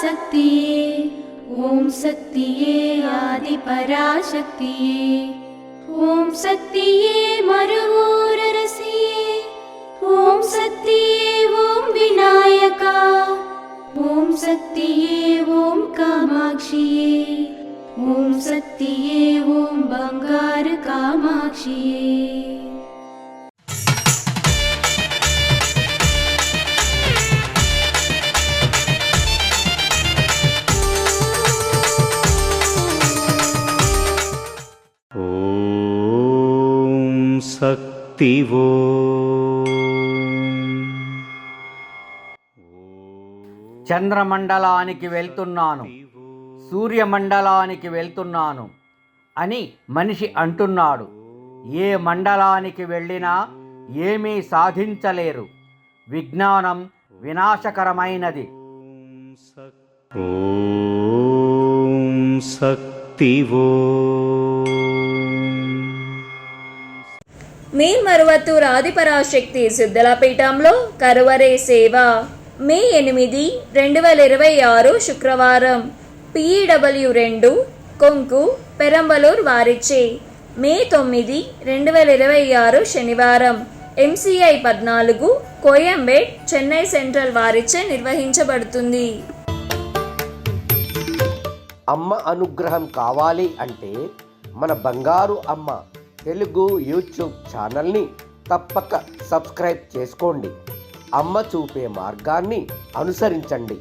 शक्तिये ॐ शक्तिये आदिपराशक्तिये ॐ शक्तिये मरुवोररसिये ॐ शक्तिये ॐ विनायका ॐ शक्तिये ॐ कामाक्षिये ॐ शक्तिये ॐ बंगार कामाक्षिये। శక్తివో చంద్రమండలానికి వెళ్తున్నాను, సూర్యమండలానికి వెళ్తున్నాను అని మనిషి అంటున్నాడు. ఏ మండలానికి వెళ్ళినా ఏమీ సాధించలేరు. విజ్ఞానం వినాశకరమైనది. ఓం శక్తివో. మేల్మరువత్తూర్ ఆదిపరాశక్తి సిద్ధల పీఠంలో కరువరే సేవ మే 8, 2026 శుక్రవారం PEW 2 కొంకు పెరంబలూర్ వారిచే. మే 9, 2026 శనివారం MCI 14 కోయంబేడ్ చెన్నై సెంట్రల్ వారిచే నిర్వహించబడుతుంది. అమ్మ అనుగ్రహం కావాలి అంటే మన బంగారు అమ్మ తెలుగు యూట్యూబ్ ఛానల్ని తప్పక సబ్స్క్రైబ్ చేసుకోండి. అమ్మ చూపే మార్గాన్ని అనుసరించండి.